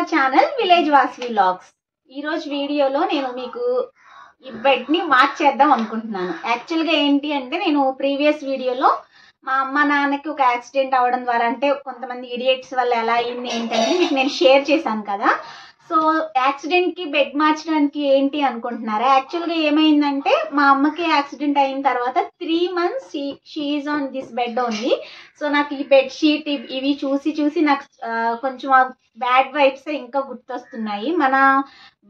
Our channel village Vasavi vlogs. ఈ రోజు వీడియోలో నేను మీకు ఈ బెడ్ ని మార్చేద్దాం అనుకుంటున్నాను. యాక్చువల్ గా ఏంటి అంటే నేను ప్రీవియస్ వీడియోలో మా అమ్మ నాన్నకి ఒక యాక్సిడెంట్ అవడం ద్వారా అంటే కొంతమంది ఇడియట్స్ వల్ల ఎలా అయింది ఏంటనేది మీకు నేను షేర్ చేశాను కదా. సో యాక్సిడెంట్ కి బెడ్ మార్చడానికి ఏంటి అనుకుంటున్నారా? యాక్చువల్ గా ఏమైందంటే మా అమ్మకి యాక్సిడెంట్ అయిన తర్వాత 3 months she is on this bed only. So నాకు ఈ బెడ్ షీట్ ఇవి చూసి నాకు కొంచెం బ్యాడ్ వైబ్స్ ఇంకా గుర్తొస్తున్నాయి. మన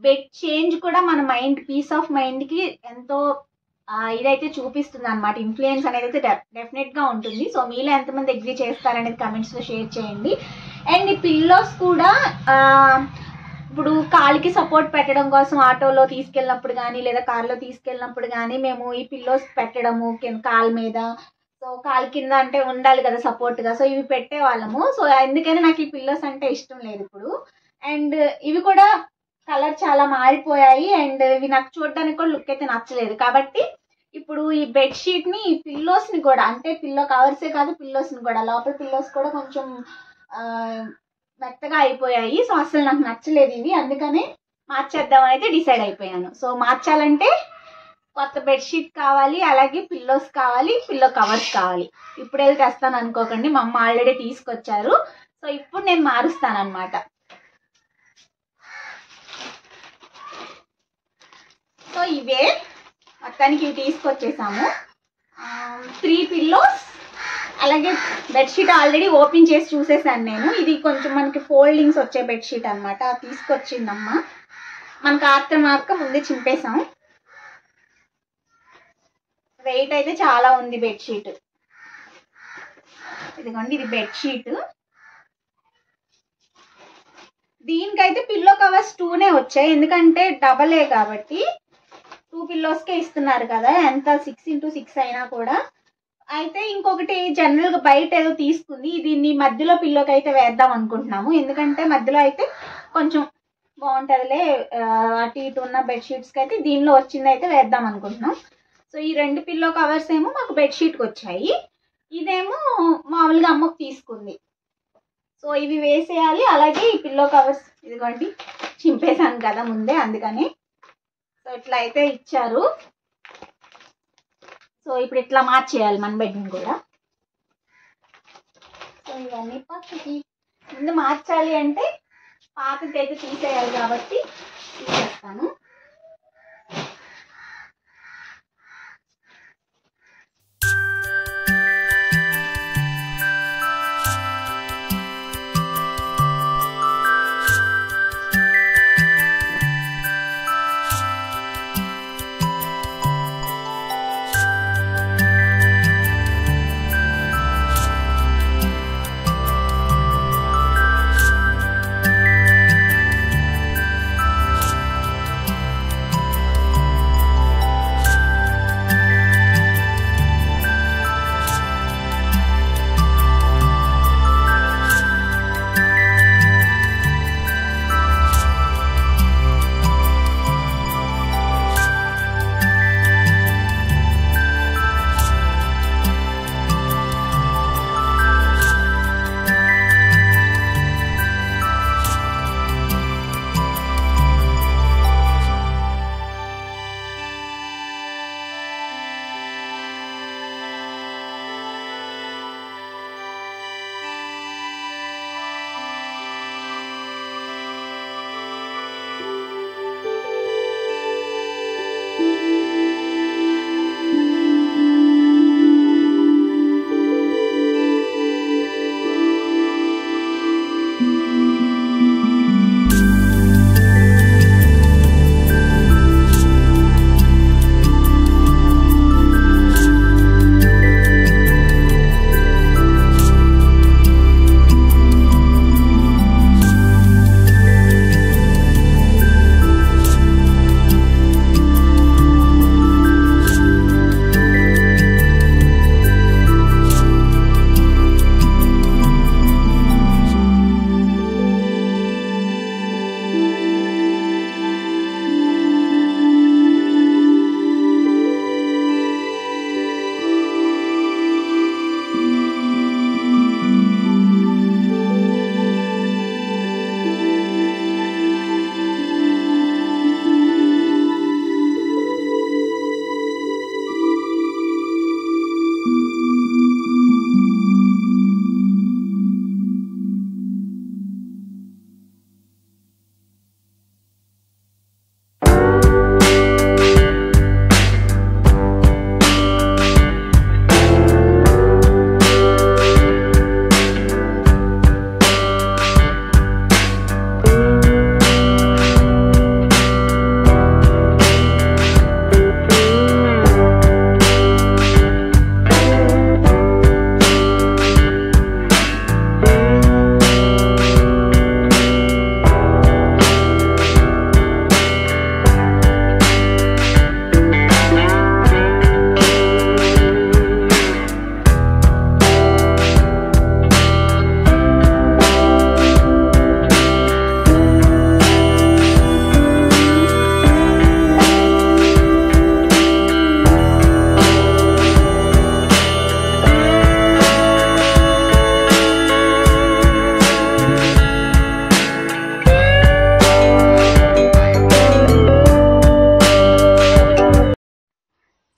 బెడ్ చేంజ్ కూడా మన మైండ్ పీస్ ఆఫ్ మైండ్ కి ఎంతో ఇదైతే చూపిస్తుంది అనమాట. ఇన్ఫ్లుయెన్స్ అనేది అయితే డెఫినెట్ గా ఉంటుంది. సో మీలో ఎంతమంది అగ్రీ చేస్తారనేది కమెంట్స్ లో షేర్ చేయండి. అండ్ ఈ పిల్లోస్ కూడా ఇప్పుడు కాలికి సపోర్ట్ పెట్టడం కోసం ఆటోలో తీసుకెళ్ళినప్పుడు కానీ లేదా కార్లో తీసుకెళ్ళినప్పుడు కానీ మేము ఈ పిల్లోస్ పెట్టడము కాలు మీద, సో కాలు కింద అంటే ఉండాలి కదా సపోర్ట్గా, సో ఇవి పెట్టేవాళ్ళము. సో అందుకని నాకు ఈ పిల్లోస్ అంటే ఇష్టం లేదు ఇప్పుడు. అండ్ ఇవి కూడా కలర్ చాలా మారిపోయాయి అండ్ ఇవి నాకు చూడడానికి కూడా లుక్ అయితే నచ్చలేదు. కాబట్టి ఇప్పుడు ఈ బెడ్షీట్ ని ఈ పిల్లోస్ ని కూడా అంటే పిల్లో కవర్సే కాదు పిల్లోస్ ని కూడా లోపల పిల్లోస్ కూడా కొంచెం మెత్తగా అయిపోయాయి. సో అసలు నాకు నచ్చలేదు ఇవి, అందుకనే మార్చేద్దామని అయితే డిసైడ్ అయిపోయాను. సో మార్చాలంటే కొత్త బెడ్షీట్ కావాలి, అలాగే పిల్లోస్ కావాలి, పిల్లో కవర్స్ కావాలి. ఇప్పుడు వెళ్ళి తెస్తాను అనుకోకండి, మా అమ్మ ఆల్రెడీ తీసుకొచ్చారు. సో ఇప్పుడు నేను మారుస్తాను అనమాట. సో ఇవే మొత్తానికి ఇవి తీసుకొచ్చేసాము. 3 పిల్లోస్ అలాగే బెడ్షీట్ ఆల్రెడీ ఓపెన్ చేసి చూసేసాను నేను. ఇది కొంచెం మనకి ఫోల్డింగ్స్ వచ్చే బెడ్షీట్ అనమాట, తీసుకొచ్చిందమ్మ. మనకు ఆత్రమార్క ముందే చింపేసాం. వెయిట్ అయితే చాలా ఉంది బెడ్షీట్. ఇదిగోండి ఇది బెడ్షీట్. దీనికైతే పిల్లో కవర్స్ 2నే వచ్చాయి, ఎందుకంటే డబలే కాబట్టి 2 పిల్లోస్కే ఇస్తున్నారు కదా, ఎంత 6x6 అయినా కూడా. అయితే ఇంకొకటి జనరల్గా బయట ఏదో తీసుకుంది, దీన్ని మధ్యలో పిల్లోకి అయితే వేద్దాం అనుకుంటున్నాము. ఎందుకంటే మధ్యలో అయితే కొంచెం బాగుంటుందిలే, అటు ఇటు ఉన్న బెడ్షీట్స్కి అయితే దీనిలో వచ్చింది అయితే వేద్దాం అనుకుంటున్నాం. సో ఈ 2 పిల్లో కవర్స్ ఏమో మాకు బెడ్షీట్కి వచ్చాయి, ఇదేమో మామూలుగా అమ్మకు తీసుకుంది. సో ఇవి వేసేయాలి. అలాగే ఈ పిల్లో కవర్స్ ఇదిగోండి చింపేశాను కదా ముందే, అందుకని. సో ఇట్లా అయితే ఇచ్చారు. సో ఇప్పుడు ఇట్లా మార్చేయాలి మన బెడ్ని కూడా. సో ఇవన్నీ పక్కకి ముందు మార్చాలి అంటే పాతది అయితే తీసేయాలి కాబట్టి తీసేస్తాను.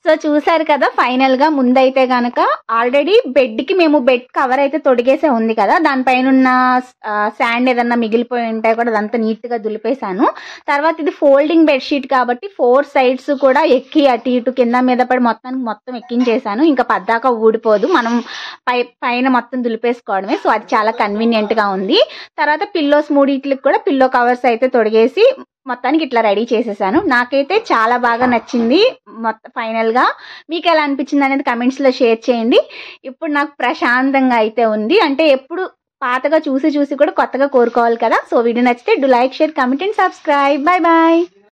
సో చూసారు కదా, ఫైనల్ గా ముందైతే గనక ఆల్రెడీ బెడ్ కి మేము బెడ్ కవర్ అయితే తొడిగేసే ఉంది కదా, దానిపైన ఉన్న శాండ్ ఏదన్నా మిగిలిపోయి ఉంటే కూడా అదంతా నీట్ గా దులిపేశాను. తర్వాత ఇది ఫోల్డింగ్ బెడ్షీట్ కాబట్టి 4 సైడ్స్ కూడా ఎక్కి అటు ఇటు కింద మీద పడి మొత్తం ఎక్కించేసాను. ఇంకా పద్దాక ఊడిపోదు, మనం పైన మొత్తం దులిపేసుకోవడమే. సో అది చాలా కన్వీనియంట్ గా ఉంది. తర్వాత పిల్లోస్ మూడిట్లకి కూడా పిల్లో కవర్స్ అయితే తొడిగేసి మొత్తానికి ఇట్లా రెడీ చేసేసాను. నాకైతే చాలా బాగా నచ్చింది. ఫైనల్ గా మీకు ఎలా అనిపించింది అనేది కమెంట్స్ లో షేర్ చేయండి. ఇప్పుడు నాకు ప్రశాంతంగా అయితే ఉంది. అంటే ఎప్పుడు పాతగా చూసి కూడా కొత్తగా కోరుకోవాలి కదా. సో వీడియో నచ్చితే do like, share, comment and subscribe. Bye bye.